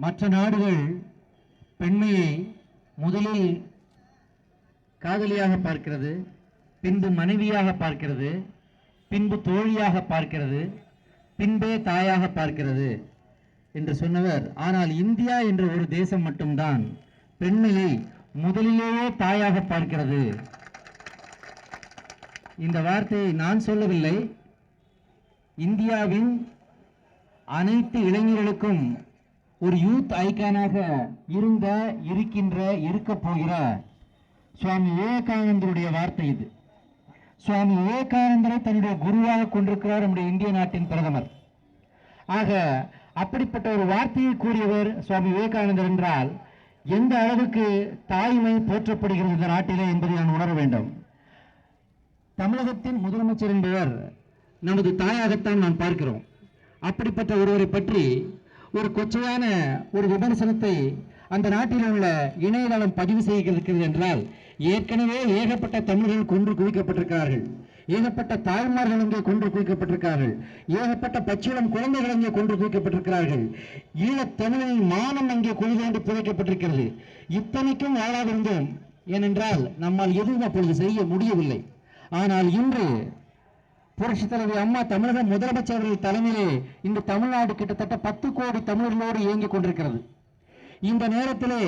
மற்ற நாடுகள் பெண்மையை முதலில் காதலியாக பார்க்கிறது, பின்பு மனைவியாக பார்க்கிறது, பின்பு தோழியாக பார்க்கிறது, பின்பே தாயாக பார்க்கிறது என்று சொன்னவர். ஆனால் இந்தியா என்ற ஒரு தேசம் மட்டும்தான் பெண்மையை முதலிலேயே தாயாக பார்க்கிறது. இந்த வார்த்தையை நான் சொல்லவில்லை, இந்தியாவின் அனைத்து இளைஞர்களுக்கும் ஒரு யூத் ஐக்கானாக இருக்க போகிற சுவாமி விவேகானந்தருடைய வார்த்தை இது. சுவாமி விவேகானந்தரை தன்னுடைய குருவாக கொண்டிருக்கிறார் நம்முடைய இந்திய நாட்டின் பிரதமர். ஆக அப்படிப்பட்ட ஒரு வார்த்தையை கூறியவர் சுவாமி விவேகானந்தர் என்றால் எந்த அளவுக்கு தாய்மை போற்றப்படுகிறது இந்த நாட்டிலே என்பதை நான் உணர வேண்டும். தமிழகத்தின் முதலமைச்சர் என்பவர் நமது தாயாகத்தான் நான் பார்க்கிறோம். அப்படிப்பட்ட ஒருவரை பற்றி ஒரு கொச்சையான ஒரு விமர்சனத்தை அந்த நாட்டில் உள்ள இணையதளம் பதிவு செய்கிறது என்றால், ஏற்கனவே ஏகப்பட்ட தமிழர்கள் கொன்று குவிக்கப்பட்டிருக்கிறார்கள், ஏகப்பட்ட தாய்மார்கள் அங்கே கொன்று குவிக்கப்பட்டிருக்கிறார்கள், ஏகப்பட்ட பச்சிளம் குழந்தைகள் அங்கே கொன்று குவிக்கப்பட்டிருக்கிறார்கள், ஈழத் தமிழின் மானம் அங்கே குழிதோண்டி புதைக்கப்பட்டிருக்கிறது. இத்தனைக்கும் வாழாக இருந்தோம். ஏனென்றால் நம்மால் எதுவும் அப்பொழுது செய்ய முடியவில்லை. ஆனால் இன்று புரட்சி தலைவி அம்மா தமிழக முதலமைச்சர்கள் தலைமையிலே இந்த தமிழ்நாடு கிட்டத்தட்ட 10 கோடி தமிழர்களோடு இயங்கிக் கொண்டிருக்கிறது. இந்த நேரத்திலே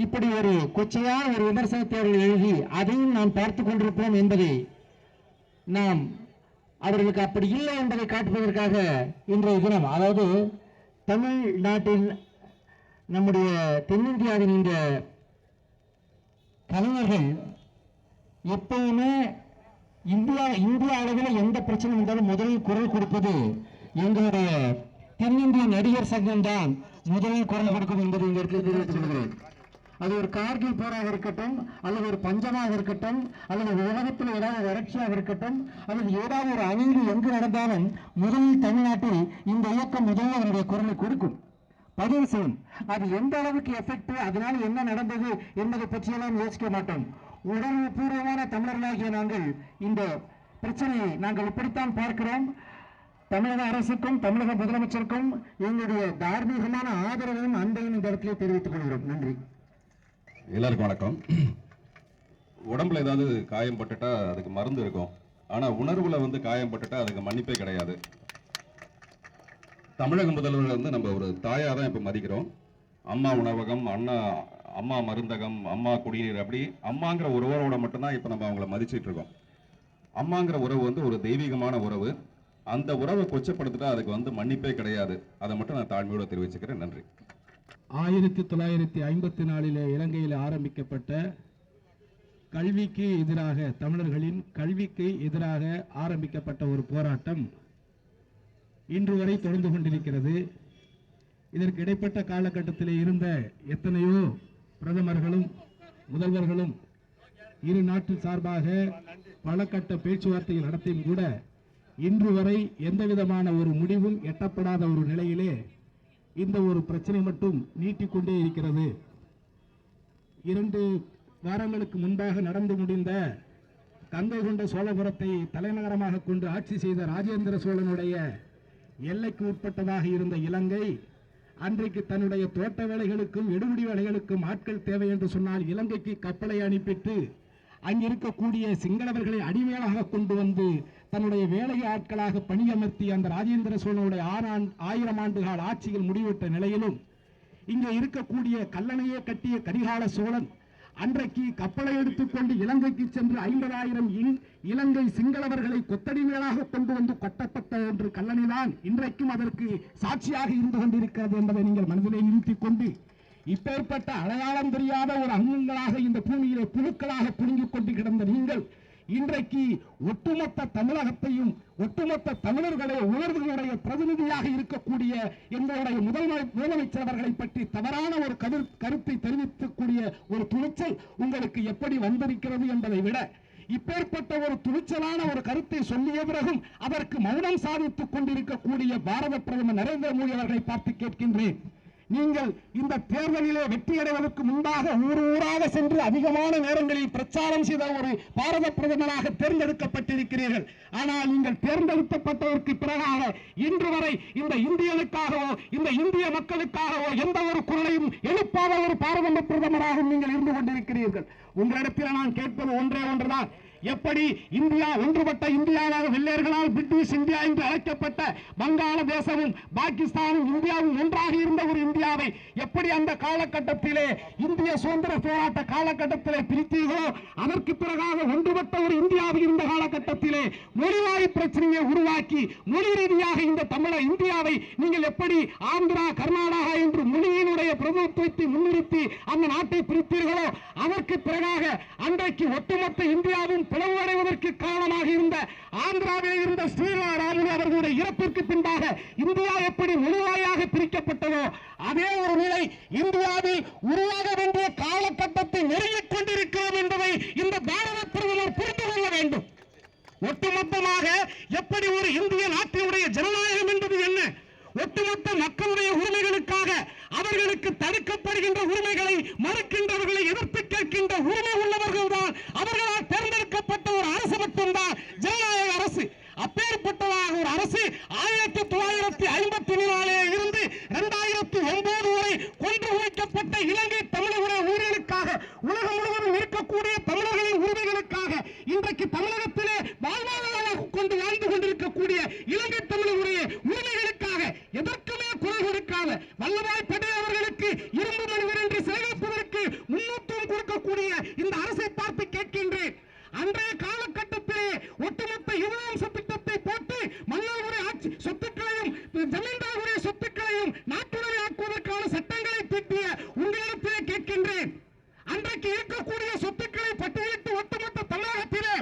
இப்படி ஒரு கொச்சையான ஒரு விமர்சனத்தை எழுதி அதையும் நாம் பார்த்து கொண்டிருப்போம் என்பதை நாம் அவர்களுக்கு அப்படி இல்லை என்பதை காட்டுவதற்காக இன்றைய தினம், அதாவது தமிழ்நாட்டில் நம்முடைய தென்னிந்தியாவின் இந்த கலைஞர்கள் எப்பவுமே இந்திய அளவில் எந்த பிரச்சனை இருந்தாலும் முதலில் குரல் கொடுப்பது எங்களுடைய தென்னிந்திய நடிகர் சங்கம் தான் முதலில் குரல் கொடுக்கும் என்பதை இந்த இடத்தில் தெரிவித்துக் கொள்கிறேன். அது ஒரு கார்கில் போராக இருக்கட்டும், அல்லது ஒரு பஞ்சமாக இருக்கட்டும், அல்லது உலகத்தில் ஏதாவது வறட்சியாக இருக்கட்டும், அல்லது ஏதாவது ஒரு அநீதி எங்கு நடந்தாலும் முதலில் தமிழ்நாட்டில் இந்த இயக்கம் முதலில் அவருடைய குரலை கொடுக்கும், பதிவு செய்யும். அது எந்த அளவுக்கு எஃபெக்ட், அதனால் என்ன நடந்தது என்பதை பற்றியெல்லாம் யோசிக்க மாட்டோம். உணர்வு பூர்வமான தமிழர்களாகிய நாங்கள் இந்த பிரச்சனையை நாங்கள் இப்படித்தான் பார்க்கிறோம். தமிழக அரசுக்கும் தமிழக முதலமைச்சருக்கும் எங்களுடைய தார்மீகமான ஆதரவையும் அன்பையும் இந்த இடத்திலே தெரிவித்துக் கொள்கிறோம். நன்றி. எல்லாருக்கும் வணக்கம். உடம்புல ஏதாவது காயம் பட்டுட்டா அதுக்கு மருந்து இருக்கும், ஆனா உணர்வுல காயம் பட்டுட்டா அதுக்கு மன்னிப்பே கிடையாது. தமிழக முதல்வர் நம்ம ஒரு தாயா தான் இப்ப மதிக்கிறோம். அம்மா உணவகம், அம்மா மருந்தகம், அம்மா குடிநீர், அப்படி அம்மாங்கிற உறவோட மட்டும்தான் இப்ப நம்ம அவங்கள மதிச்சிட்டு இருக்கோம். அம்மாங்கிற உறவு ஒரு தெய்வீகமான உறவு. அந்த உறவை கொச்சப்படுத்திட்டா அதுக்கு மன்னிப்பே கிடையாது. அதை மட்டும் நான் தாழ்மையோட தெரிவிச்சுக்கிறேன். நன்றி. 1954 இலங்கையில் ஆரம்பிக்கப்பட்ட கல்விக்கு எதிராக, தமிழர்களின் கல்விக்கு எதிராக ஆரம்பிக்கப்பட்ட ஒரு போராட்டம் இன்று வரை தொடர்ந்து கொண்டிருக்கிறது. இதற்கு இடைப்பட்ட காலகட்டத்தில் இருந்த எத்தனையோ பிரதமர்களும் முதல்வர்களும் இரு நாட்டு சார்பாக பல கட்ட பேச்சுவார்த்தைகள் நடத்தியும் கூட இன்று வரை எந்த விதமான ஒரு முடிவும் எட்டப்படாத ஒரு நிலையிலே இந்த ஒரு பிரச்சனை மட்டும் நீட்டிக்கொண்டே இருக்கிறது. 2 வாரங்களுக்கு முன்பாக நடந்து முடிந்த கங்கை கொண்ட சோழபுரத்தை தலைநகரமாக கொண்டு ஆட்சி செய்த ராஜேந்திர சோழனுடைய எல்லைக்கு உட்பட்டதாக இருந்த இலங்கை அன்றைக்கு தன்னுடைய தோட்ட வேலைகளுக்கும் எடுபிடி வேலைகளுக்கும் ஆட்கள் தேவை என்று சொன்னால் இலங்கைக்கு கப்பலை அனுப்பிட்டு அங்கிருக்கக்கூடிய சிங்களவர்களை அடிமையாக கொண்டு வந்து தன்னுடைய வேலை ஆட்களாக பணியமர்த்தி அந்த ராஜேந்திர சோழனுடைய 1000 ஆண்டுகால ஆட்சியில் முடிவிட்ட நிலையிலும் இங்கே இருக்கக்கூடிய கல்லணையே கட்டிய கரிகால சோழன் அன்றைக்கு கப்பலை எடுத்துக்கொண்டு இலங்கைக்கு சென்று 50,000 இலங்கை சிங்களவர்களை கொத்தடிமைகளாக கொண்டு வந்து கொட்டப்பட்ட ஒன்று கல்லணைதான் இன்றைக்கும் அதற்கு சாட்சியாக இருந்து கொண்டிருக்கிறது என்பதை நீங்கள் மனதிலே நிறுத்திக் கொண்டு, இப்பேற்பட்ட அடையாளம் தெரியாத ஒரு அங்கங்களாக இந்த பூமியிலே புழுக்களாக புழுங்கிக் கொண்டு கிடந்த நீங்கள் இன்றைக்கு ஒட்டுமொத்த தமிழகத்தையும் ஒட்டுமொத்த தமிழர்களுடைய உணர்வுகளுடைய பிரதிநிதியாக இருக்கக்கூடிய எங்களுடைய முதலமைச்சர் அவர்களை பற்றி தவறான ஒரு கருத்தை தெரிவிக்கக்கூடிய ஒரு துணிச்சல் உங்களுக்கு எப்படி வந்திருக்கிறது என்பதை விட, இப்பேற்பட்ட ஒரு துணிச்சலான ஒரு கருத்தை சொல்லிய பிறகும் அதற்கு மௌனம் சாதித்துக் கொண்டிருக்கக்கூடிய பாரத பிரதமர் நரேந்திர மோடி அவர்களை பார்த்து கேட்கின்றேன். நீங்கள் இந்த தேர்தலிலே வெற்றியடைவதற்கு முன்பாக ஊர் ஊராக சென்று அதிகமான நேரங்களில் பிரச்சாரம் செய்த ஒரு பாரத பிரதமராக தேர்ந்தெடுக்கப்பட்டிருக்கிறீர்கள். ஆனால் நீங்கள் தேர்ந்தெடுக்கப்பட்டதற்கு பிறகாக இன்று வரை இந்த இந்தியனுக்காகவோ இந்த இந்திய மக்களுக்காகவோ எந்த ஒரு குரலையும் எழுப்பாத ஒரு பாரத பிரதமராக நீங்கள் இருந்து கொண்டிருக்கிறீர்கள். உங்களிடத்தில் நான் கேட்பது ஒன்றே ஒன்றுதான். எப்படி இந்தியா ஒன்றுபட்ட இந்தியாவாக வெள்ளையர்களால் பிரிட்டிஷ் இந்தியா என்று அழைக்கப்பட்ட வங்காளதேசமும் பாகிஸ்தானும் இந்தியாவும் ஒன்றாக இருந்த ஒரு இந்தியாவை எப்படி அந்த காலகட்டத்திலே இந்திய சுதந்திர போராட்ட காலகட்டத்திலே பிரித்தீர்களோ அதற்கு பிறகாக ஒன்றுபட்ட ஒரு இந்தியாவில் இருந்த காலகட்டத்திலே மொழிவாரி பிரச்சனையை உருவாக்கி மொழி ரீதியாக இந்த தமிழ இந்தியாவை நீங்கள் எப்படி ஆந்திரா கர்நாடகா என்று மொழியினுடைய பிரதிநிதித்துவத்தை முன்னிறுத்தி அந்த நாட்டை பிரித்தீர்களோ அதற்கு பிறகாக அன்றைக்கு ஒட்டுமொத்த இந்தியாவும் பிளவடைவதற்கு காரணமாக இருந்த ஆந்திராவில் இருந்த ஸ்ரீராமுலு அவர்களுடைய இறப்பிற்கு பின்பாக இந்தியா எப்படி மொழிவாரியாக பிரிக்கப்பட்டதோ அதே ஒரு நிலை இந்தியாவில் உருவாக வேண்டிய காலகட்டத்தை நெருங்கிக் கொண்டிருக்கிறோம் என்பதை இந்த பாரத பிரதமர் புரிந்து கொள்ள வேண்டும். ஒட்டுமொத்தமாக எப்படி ஒரு இந்திய நாட்டினுடைய ஜனநாயகம் என்பது என்ன, ஒட்டுமொத்த மக்களுடைய உரிமைகளுக்காக அவர்களுக்கு தடுக்கப்படுகின்ற உரிமைகளை மறுக்கின்றவர்களை எதிர்த்து கேட்கின்ற உரிமை உள்ளவர்கள் தான் அவர்களால் தேர்ந்தெடுக்கப்பட்ட ஒரு அரசு மட்டும்தான் ஜனநாயக அரசு. அப்பேற்பட்டதாக ஒரு அரசு 1954 இருந்து 2009 வரை கொன்று குவிக்கப்பட்ட இலங்கை தமிழர்களுடைய உரிமைகளுக்காக உலகம் முழுவதும் இருக்கக்கூடிய தமிழர்களின் உரிமைகளுக்காக இன்றைக்கு தமிழகத்திலே வாழ்வாதாரமாக கொண்டு வாழ்ந்து கொண்டிருக்கக்கூடிய இலங்கை தமிழர்களுடைய உரிமைகளுக்காக எதற்குமே குரல் கொடுக்காத வல்லபாய் பட்டேல் அவர்களுக்கு இரும்பு மனிதர் என்று சேவைப்பதற்கு முன்னூற்றம் கொடுக்கக்கூடிய இந்த அரசை பார்த்து கேட்கின்றேன். அன்றைய காலகட்டத்திலே ஒட்டுமொத்த யுவம்ச திட்டத்தை போட்டு மன்னர்களுடைய ஆட்சி சொத்துக்களையும் ஜமீன்தாருடைய சொத்துக்களையும் நாட்டுடைய ஆக்குவதற்கான சட்டங்களை தீட்டிய உங்களிடத்திலே கேட்கின்றேன். அன்றைக்கு இருக்கக்கூடிய சொத்துக்களை பட்டியலிட்டு ஒட்டுமொத்த தமிழகத்திலே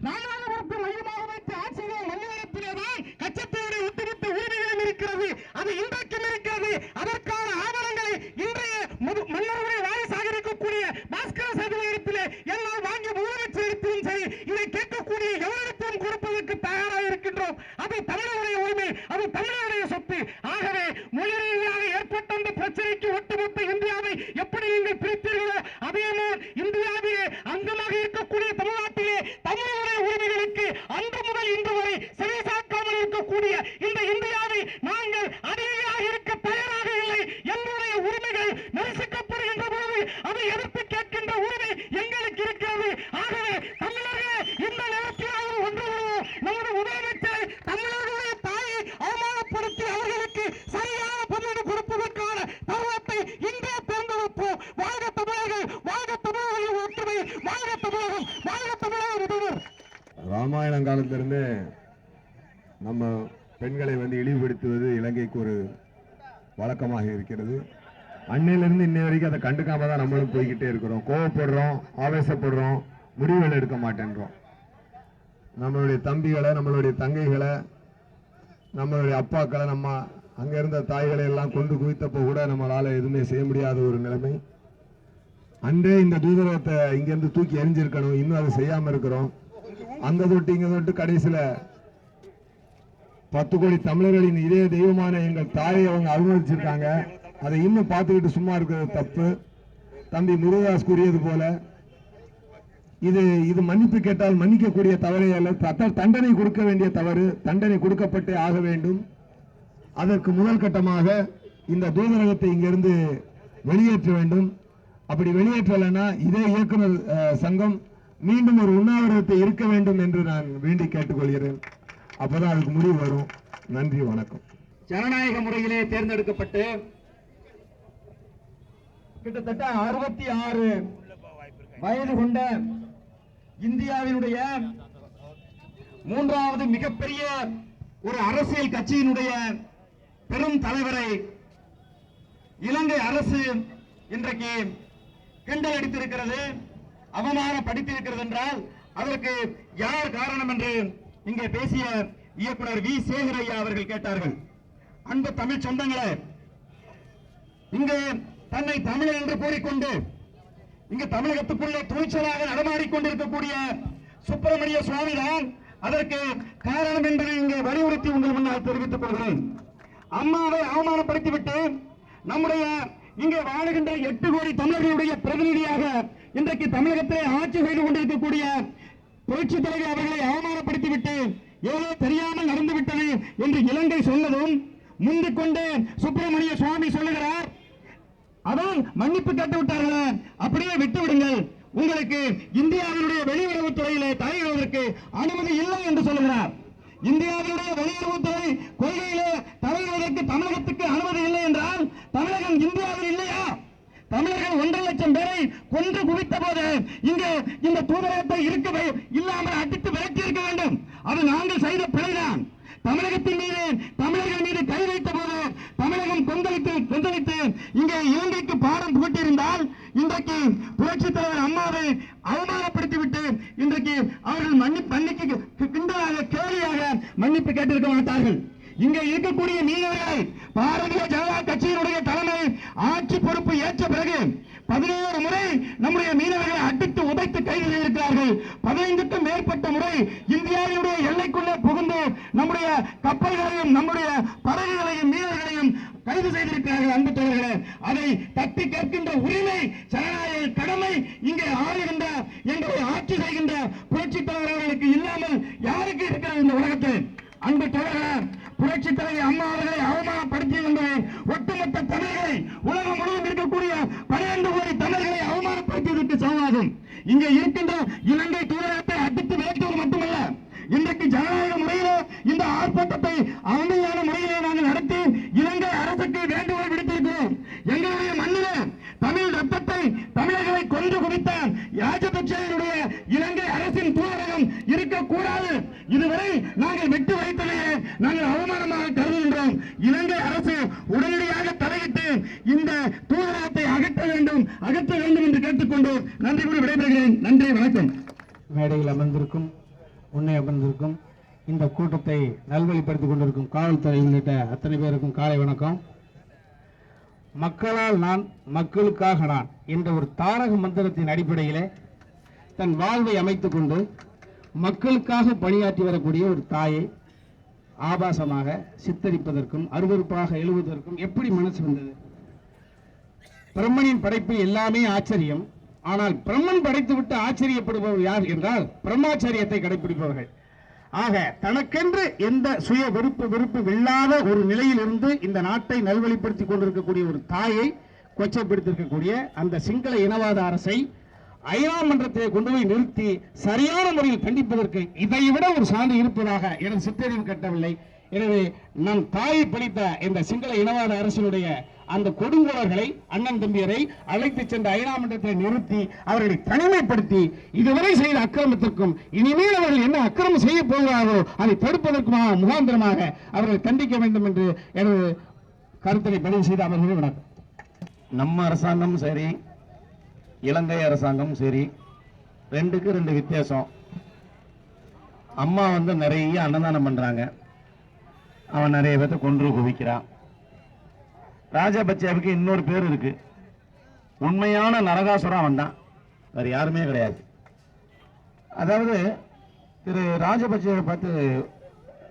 ராமநாதபுரத்தை மையமாக வைத்து ஆட்சியிலே மன்னரிடத்திலேதான் கச்சத்தீவுடைய ஒட்டுமொத்த உரிமைகளும் இருக்கிறது. அது இன்றைக்கும் இருக்கிறது. அதற்கான ஆவணங்களை இன்றைய மன்னருடைய வாரிசாக இருக்கக்கூடிய பாஸ்கர சதுரத்திலே எல்லாம் வாங்கி முதலமைச்சரிடத்திலும் சரி இதை கேட்கக்கூடிய எவரிடத்திலும் கொடுப்பதற்கு தயாராக இருக்கின்றோம். அது தமிழருடைய உரிமை, அது தமிழருடைய சொத்து. ஆகவே மொழி ரீதியாக ஏற்பட்ட அந்த பிரச்சனைக்கு ஒட்டுமொத்த இந்தியாவை எப்படி நீங்கள் பிரித்தீர்களோ அதேபோல் இந்தியாவிலே அங்கமாக இருக்கக்கூடிய தமிழ்நாட்டிலே தமிழருடைய உரிமைகளுக்கு அன்று முதல் இன்று வரை செவிசாக்காமல் இருக்கக்கூடிய இந்த இந்தியாவை நாங்கள் அடிமையாக இருக்க தயாராக இல்லை. எங்களுடைய உரிமைகள் நெரிசிக்கப்படுகின்ற போது அதை எதிர்த்து கேட்கின்ற உரிமை எங்களுக்கு இருக்கிறது. ஆகவே தமிழர்களே இந்த நேரத்திலாவது ஒன்று நமது முதலமைச்சர் தமிழர்களுடைய தாயை அவமானப்படுத்தி அவர்களுக்கு சரியான பதிலீடு கொடுப்பதற்கான தருவத்தை இன்றே தேர்ந்தெடுப்போம். வாழ்க தமிழர்கள், வாழ்க தமிழர்களின் ஒற்றுமை, வாழ்க தமிழகம், வாழ்க தமிழக முதல்வர். ராமாயணம் காலத்திலிருந்து நம்ம பெண்களை இழிவுபடுத்துவது இலங்கைக்கு ஒரு வழக்கமாக இருக்கிறது. அன்னையிலிருந்து இன்னை வரைக்கும் அதை கண்டுக்காம தான் நம்மளும் போய்கிட்டே இருக்கிறோம். கோவப்படுறோம், ஆவேசப்படுறோம், முடிவுகள் எடுக்க மாட்டேன்றோம். நம்மளுடைய தம்பிகளை, நம்மளுடைய தங்கைகளை, நம்மளுடைய அப்பாக்களை, நம்ம அங்க இருந்த தாய்களை எல்லாம் கொண்டு குவித்தப்போ கூட நம்மளால எதுவுமே செய்ய முடியாத ஒரு நிலைமை. அன்றே இந்த தூதரகத்தை இங்கிருந்து தூக்கி எரிஞ்சிருக்கணும், இன்னும் அதை செய்யாம இருக்கிறோம். அங்க தொட்டு இங்க தொட்டு கடைசியில 10 கோடி தமிழர்களின் இதே தெய்வமான எங்கள் தாயை அவங்க அவமதிச்சிருக்காங்க. அதை இன்னும் பார்த்துக்கிட்டு சும்மா இருக்கிறது தப்பு. தம்பி முருகதாஸ் கூறியது போல இது மன்னிப்பு கேட்டால் மன்னிக்கக்கூடிய தவறே அல்ல, தண்டனை கொடுக்க வேண்டிய தவறு, தண்டனை கொடுக்கப்பட்டே ஆக வேண்டும். அதற்கு முதல் கட்டமாக இந்த தூதரகத்தை இங்கிருந்து வெளியேற்ற வேண்டும். அப்படி வெளியேற்றலைன்னா இதே இயக்குனர் சங்கம் மீண்டும் ஒரு உண்ணாவிரதத்தை இருக்க வேண்டும் என்று நான் வேண்டி கேட்டுக்கொள்கிறேன். அப்பதான் அதுக்கு முடிவு வரும். நன்றி, வணக்கம். ஜனநாயக முறையிலே தேர்ந்தெடுக்கப்பட்டு கிட்டத்தட்ட 66 வயது கொண்ட இந்தியாவினுடைய 3வது மிகப்பெரிய ஒரு அரசியல் கட்சியினுடைய பெரும் தலைவரை இலங்கை அரசு இன்றைக்கு கிண்டல் அடித்திருக்கிறது, அவமானப்படுத்தியிருக்கிறது என்றால் அதற்கு யார் காரணம் என்று இங்கே பேசிய இயக்குனர் வி சேகரையா அவர்கள் கேட்டார்கள். அன்பு தமிழ் சொந்தங்களே, இங்கு தன்னை தமிழர் என்று கூறிக்கொண்டு இங்கு தமிழகத்துக்குள்ளே துணிச்சலாக நடமாடிக்கொண்டிருக்கக்கூடிய சுப்பிரமணிய சுவாமி தான் அதற்கு காரணம் என்பதை இங்கே வலியுறுத்தி உங்கள் முன்னால் தெரிவித்துக் கொள்கிறேன். அம்மாவை அவமானப்படுத்திவிட்டு நம்முடைய இங்கே வாழுகின்ற 8 கோடி தமிழர்களுடைய பிரதிநிதியாக இன்றைக்கு தமிழகத்திலே ஆட்சி செய்து கொண்டிருக்கக்கூடிய புரட்சி தலைவி அவர்களை அவமானப்படுத்திவிட்டு ஏதோ தெரியாமல் நடந்துவிட்டது என்று இலங்கை சொன்னதும் முந்திக் கொண்டு சுப்பிரமணிய சுவாமி சொல்லுகிறார், அதான் மன்னிப்பு கேட்டு விட்டார்களே, அப்படியே விட்டு விடுங்கள், உங்களுக்கு இந்தியாவினுடைய வெளியுறவுத்துறையிலே தலையிடுவதற்கு அனுமதி இல்லை என்று சொல்லுகிறார். இந்தியாவினுடைய வெளியுறவுத்துறை கொள்கையிலே தலையிடுவதற்கு தமிழகத்துக்கு அனுமதி இல்லை என்றால் தமிழகம் இந்தியாவில் இல்லையா? தமிழர்கள் 1.5 லட்சம் பேரை கொன்று குவித்த போது இங்கே இந்த தூதரகத்தை இருக்கவே இல்லாமல் அடித்து விரட்டி இருக்க வேண்டும். அது நாங்கள் செய்த பிழைதான். தமிழகத்தின் மீது தமிழர்கள் மீது கை வைத்த போது தமிழகம் கொந்தளித்து இங்கே இலங்கைக்கு பாடம் புகட்டியிருந்தால் இன்றைக்கு புரட்சித் தலைவர் அம்மாவை அவமானப்படுத்திவிட்டு இன்றைக்கு அவர்கள் மன்னிக்கு கிண்டலாக கேலியாக மன்னிப்பு கேட்டிருக்க மாட்டார்கள். இங்கே இருக்கக்கூடிய மீனவர்கள் பாரதிய ஜனதா கட்சியினுடைய தலைமை ஆட்சி பொறுப்பு ஏற்ற பிறகு 17 முறை நம்முடைய மீனவர்களை அடித்து உதைத்து கைது செய்திருக்கிறார்கள். 15க்கும் மேற்பட்ட முறை இந்தியாவினுடைய எல்லைக்குள்ளே புகுந்து நம்முடைய கப்பல்களையும் நம்முடைய படகுகளையும் மீனவர்களையும் கைது செய்திருக்கிறார்கள். அன்பு தோழர்களே, அதை தட்டி கேட்கின்ற உரிமை, ஜனநாயக கடமை இங்கே ஆளுகின்ற எங்களை ஆட்சி செய்கின்ற புரட்சித் தலைவர் அவர்களுக்கு இல்லாமல் யாருக்கு இருக்கிறது இந்த உலகத்தில்? அன்பு தோழர்களே, புரட்சித் தலைவர் அம்மா அவர்களை அவமானப்படுத்தியது என்பது ஒட்டுமொத்த தமிழர்களை, உலகம் முழுவதும் இருக்கக்கூடிய 12 கோடி தமிழர்களை அவமானப்படுத்தியதற்கு சமமாகும். இங்கே இருக்கின்ற இலங்கை தூதரகத்தை அடித்து விரட்டுவது மட்டுமல்ல, இன்றைக்கு ஜனநாயக முறையிலே இந்த ஆர்ப்பாட்டத்தை அமைதியான முறையிலே நாங்கள் நடத்தி இலங்கை அரசுக்கு வேண்டுகோள் விடுத்திருக்கிறோம். எங்களுடைய மண்ணிலே தமிழ் ரத்தத்தை தமிழர்களை கொன்று குவித்த ராஜபக்சேவினுடைய இலங்கை அரசின் தூதரகம் இருக்கக்கூடாது. இதுவரை நாங்கள் விட்டு வைத்ததையே நாங்கள் அவமானமாக கருதுகின்றோம். இலங்கை அரசு உடனடியாக தலையிட்டு இந்த தூதரகத்தை அகற்ற வேண்டும் என்று கேட்டுக்கொண்டு நன்றி கூறி விடைபெறுகிறேன். நன்றி, வணக்கம். மேடையில் அமர்ந்திருக்கும், முன்னே அமர்ந்திருக்கும், இந்த கூட்டத்தை நல்வழிப்படுத்திக் கொண்டிருக்கும் காவல்துறை உள்ளிட்ட அத்தனை பேருக்கும் காலை வணக்கம். மக்களால் நான், மக்களுக்காக நான் என்ற ஒரு தாரக மந்திரத்தின் அடிப்படையிலே தன் வாழ்வை அமைத்துக் கொண்டு மக்களுக்காக பணியாற்றி வரக்கூடிய ஒரு தாயை ஆபாசமாக சித்தரிப்பதற்கும் அருவருப்பாக எழுவதற்கும் எப்படி மனசு வந்தது? பிரம்மனின் படைப்பு எல்லாமே ஆச்சரியம். ஆனால் பிரம்மன் படைத்துவிட்டு ஆச்சரியப்படுபவர் யார் என்றால் பிரம்மாச்சரியத்தை கடைபிடிப்பவர்கள். ஆக தனக்கென்று எந்த சுய வெறுப்பு இல்லாத ஒரு நிலையில் இருந்து இந்த நாட்டை நல்வழிப்படுத்திக் கொண்டிருக்கக்கூடிய ஒரு தாயை கொச்சைப்படுத்திருக்கக்கூடிய அந்த சிங்கள இனவாத அரசை ஐநா மன்றத்தை கொண்டு போய் நிறுத்தி சரியான முறையில் கண்டிப்பதற்கு இதைவிட ஒரு சான்று இருப்பதாக எனது சித்தறிவு கட்டவில்லை. எனவே நம் தாயை பழித்த இந்த சிங்கள இனவாத அரசினுடைய அந்த கொடுங்கோலர்களை, அண்ணன் தம்பியரை அழைத்து சென்ற ஐநா மன்றத்தை நிறுத்தி அவர்களை தனிமைப்படுத்தி இதுவரை செய்த அக்கிரமத்திற்கும் இனிமேல் அவர்கள் என்ன அக்கிரமம் செய்ய போகிறார்களோ அதை தடுப்பதற்குமாக முகாந்திரமாக அவர்கள் கண்டிக்க வேண்டும் என்று எனது கருத்தை பதிவு செய்த அவர்களே வணக்கம். நம்ம அரசாங்கம் சரி, இலங்கை அரசாங்கம் சரி, 2 வித்தியாசம். அம்மா நிறைய அன்னதானம் பண்றாங்க, அவன் நிறைய பேர்த்த கொன்று குவிக்கிறான். ராஜபக்சேவுக்கு இன்னொரு பேர் இருக்கு, உண்மையான நரகாசுரம் அவன் தான், வேற யாருமே கிடையாது. அதாவது திரு ராஜபக்சேவை பார்த்து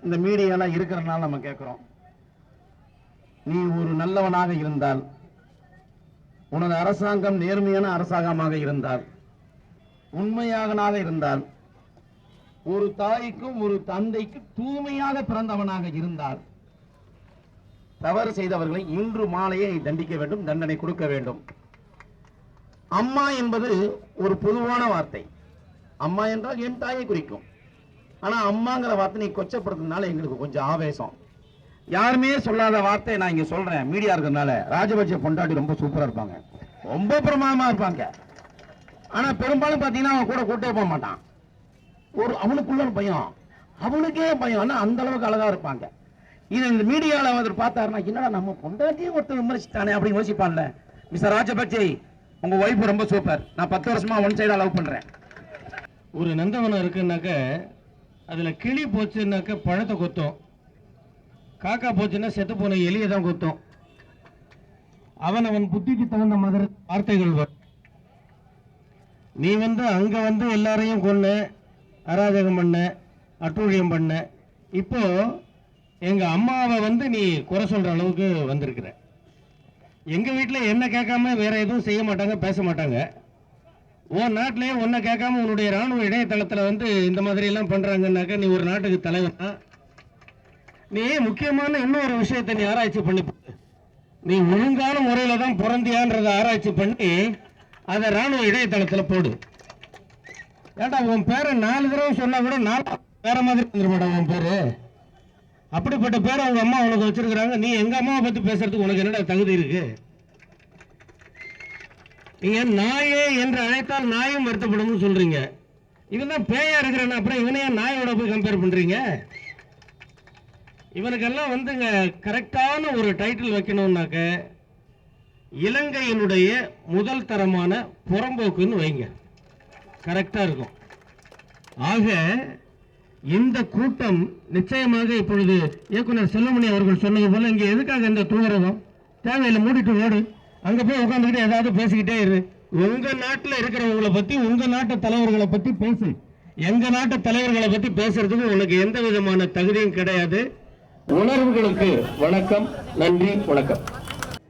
இந்த மீடியாலாம் இருக்கிறனால நம்ம கேட்கிறோம், நீ ஒரு நல்லவனாக இருந்தால், உனது அரசாங்கம் நேர்மையான அரசாங்கமாக இருந்தால், உண்மையாகனாக இருந்தால், ஒரு தாய்க்கும் ஒரு தந்தைக்கு தூய்மையாக பிறந்தவனாக இருந்தால், தவறு செய்தவர்களை இன்று மாலையே தண்டிக்க வேண்டும், தண்டனை கொடுக்க வேண்டும். அம்மா என்பது ஒரு பொதுவான வார்த்தை. அம்மா என்றால் என் தாயை குறிக்கும். ஆனா அம்மாங்கிற வார்த்தை நீ கொச்சப்படுத்துறதுனால எங்களுக்கு கொஞ்சம் ஆவேசம். யாருமே சொல்லாத வார்த்தை நான் இங்க சொல்றேன். மீடியா இருக்கிறதுனால ராஜபக்சே பொண்டாட்டி ரொம்ப சூப்பரா இருப்பாங்க, ரொம்ப பிரமாதமா இருப்பாங்க. ஆனா பெரும்பாலும் பாத்தீங்கன்னா அவன் கூட கூட்டே போக மாட்டான். ஒரு அவனுக்குள்ள பயம், அவனுக்கே பயம். ஆனா அந்த அளவுக்கு அழகா இருப்பாங்க. இது இந்த மீடியாவில் அவர் பார்த்தாருன்னா, என்னடா நம்ம பொண்டாட்டியே ஒருத்தர் விமர்சித்தானே அப்படின்னு யோசிப்பான்ல. மிஸ்டர் ராஜபக்சே, உங்க ஒய்ஃப் ரொம்ப சூப்பர், நான் 10 வருஷமா ஒன் சைடா லவ் பண்றேன். ஒரு நந்தவனம் இருக்குன்னாக்க அதுல கிளி போச்சுன்னாக்க பழத்தை கொத்தும், காக்கா போச்சுன்னா செத்து போன எலியை தான் கொத்தும். அவன் புத்திக்கு தகுந்த மாதிரி வார்த்தைகள் வரும். நீ அங்க எல்லாரையும் கொன்னு அராஜகம் பண்ண, அட்டூழியம் பண்ண, இப்போ எங்க அம்மாவை நீ குறை சொல்ற அளவுக்கு வந்திருக்கிற. எங்க வீட்டில் என்ன கேட்காம வேற எதுவும் செய்ய மாட்டாங்க, பேச மாட்டாங்க. உன் நாட்டிலேயே உன்னை கேட்காம உன்னுடைய ராணுவ இணையதளத்தில் வந்து இந்த மாதிரி எல்லாம் பண்றாங்கன்னாக்க நீ ஒரு நாட்டுக்கு தலைவனா? நீ முக்கியமான இன்னொரு விஷயத்தை நீ ஆராய்ச்சி பண்ணி பாரு. நீ ஒழுங்கான முறையில தான் பிறந்தியான்றதை ஆராய்ச்சி பண்ணி அதை ராணுவ இணையதளத்தில் போடு. ஏண்டா உன் பேரை 4 தடவை சொன்னா கூட 4 வேற மாதிரி வந்துருமாடா உன் பேரு. அப்படிப்பட்ட பேரை உங்க அம்மா உனக்கு வச்சிருக்கிறாங்க. நீ எங்க அம்மாவை பத்தி பேசுறதுக்கு உனக்கு என்னடா தகுதி இருக்கு? நீங்க நாயே என்று அழைத்தால் நாயும் வருத்தப்படும் சொல்றீங்க. இவன் பேயா இருக்கிறான், அப்புறம் இவனையா நாயோட போய் கம்பேர் பண்றீங்க? இவனுக்கெல்லாம் வந்துங்க கரெக்டான ஒரு டைட்டில் வைக்கணும்னாக்க இலங்கையினுடைய முதல் தரமான புறம்போக்குன்னு வைங்க, கரெக்டா இருக்கும். ஆக இந்த கூட்டம் நிச்சயமாக இப்பொழுது இயக்குனர் செல்வமணி அவர்கள் சொன்னது போல இங்க எதுக்காக இந்த தூங்குறதும் தேவையில்லை, மூடிட்டு ஓடு, அங்க போய் உட்காந்துக்கிட்டு ஏதாவது பேசிக்கிட்டே இரு. உங்க நாட்டுல இருக்கிறவங்களை பத்தி, உங்க நாட்டு தலைவர்களை பத்தி பேசு. எங்க நாட்டு தலைவர்களை பத்தி பேசுறதுக்கு உனக்கு எந்த விதமான தகுதியும் கிடையாது. உணர்வுகளுக்கு வணக்கம், நன்றி, வணக்கம்.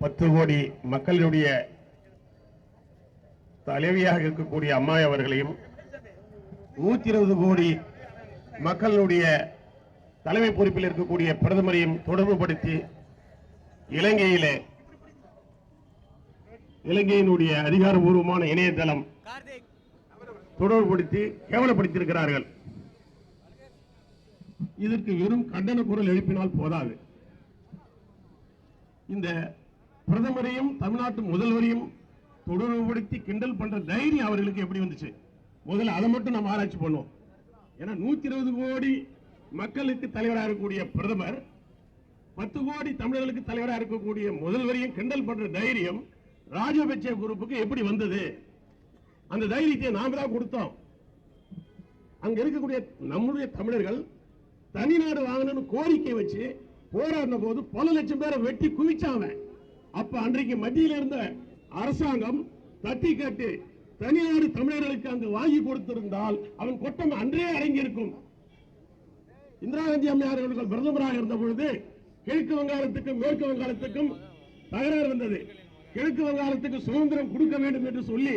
10 கோடி மக்களுடைய தலைவியாக இருக்கக்கூடிய அம்மா அவர்களையும் 120 கோடி மக்களுடைய தலைமை பொறுப்பில் இருக்கக்கூடிய பிரதமரையும் தொடர்புபடுத்தி இலங்கையினுடைய அதிகாரபூர்வமான இணையதளம் தொடர்புபடுத்தி கேவலப்படுத்தியிருக்கிறார்கள். இதற்கு வெறும் கண்டன குரல் எழுப்பினால் போதாது. இந்த பிரதமரையும் தமிழ்நாட்டு முதல்வரையும் தொடர்புபடுத்தி கிண்டல் பண்ற தைரியம் அவர்களுக்கு எப்படி வந்துச்சு? முதல்ல அதை மட்டும் நம்ம ஆராய்ச்சி பண்ணுவோம். ஏன்னா 120 கோடி மக்களுக்கு தலைவராக இருக்கக்கூடிய பிரதமர் 10 கோடி தமிழர்களுக்கு தலைவராக இருக்கக்கூடிய முதல்வரையும் கிண்டல் பண்ற தைரியம் ராஜபக்சே குரூப்புக்கு எப்படி வந்தது? அந்த தைரியத்தை நாம தான் கொடுத்தோம். அங்க இருக்கக்கூடிய நம்முடைய தமிழர்கள் தனிநாடு வாங்கணும்னு கோரிக்கை வச்சு போராடின போது பல லட்சம் பேரை வெட்டி குவிச்சாங்க. அப்ப அன்றைக்கு மத்தியில் இருந்த அரசாங்கம் தட்டி கட்டு தனிநாடு தமிழர்களுக்கு அங்கு வாங்கி கொடுத்திருந்தால் அவன் கொட்டம் அன்றே அடங்கியிருக்கும். இந்திரா காந்தி அம்மையார் அவர்கள் பிரதமராக இருந்த பொழுது கிழக்கு வங்காளத்துக்கும் மேற்கு வங்காளத்துக்கும் தகராறு வந்தது. கிழக்கு வங்காளத்துக்கு சுதந்திரம் கொடுக்க வேண்டும் என்று சொல்லி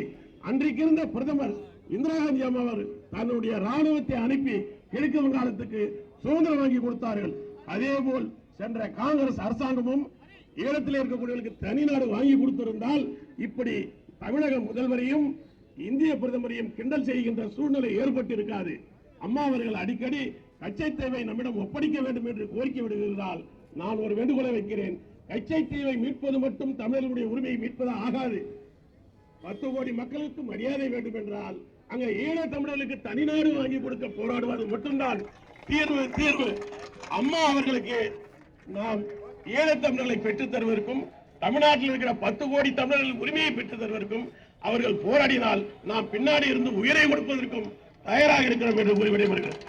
அன்றைக்கு இருந்த பிரதமர் இந்திரா காந்தி அம்மையார் தன்னுடைய ராணுவத்தை அனுப்பி கிழக்கு வங்காளத்துக்கு சுதந்திரம் வாங்கி கொடுத்தார்கள். அதே போல் சென்ற காங்கிரஸ் அரசாங்கமும் ஈழத்தில் இருக்கக்கூடியவர்களுக்கு தனிநாடு வாங்கி கொடுத்திருந்தால் இப்படி தமிழக முதல்வரையும் இந்திய பிரதமரையும் கிண்டல் செய்கின்ற சூழ்நிலை ஏற்பட்டிருக்காது. அம்மா அவர்கள் அடிக்கடி கச்சைத்தீவை நம்மிடம் ஒப்படைக்க வேண்டும் என்று கோரிக்கை விடுகிறால் நான் ஒரு வேண்டுகோளை வைக்கிறேன். கச்சைத்தீவை மீட்பது மட்டும் தமிழர்களுடைய உரிமையை மீட்பது ஆகாது. 10 கோடி மக்களுக்கு மரியாதை வேண்டும் என்றால் அங்க ஈழ தமிழர்களுக்கு தனிநாடு வாங்கி கொடுக்க போராடுவது மட்டும்தான் தீர்வு. அம்மா அவர்களுக்கு நாம் ஈழ தமிழர்களை பெற்றுத் தருவதற்கும் தமிழ்நாட்டில் இருக்கிற 10 கோடி தமிழர்கள் உரிமையை பெற்றுத் தருவதற்கும் அவர்கள் போராடினால் நாம் பின்னாடி இருந்து உயிரை கொடுப்பதற்கும் தயாராக இருக்கிறோம் என்று கூறி விடைபெறுகிறேன்.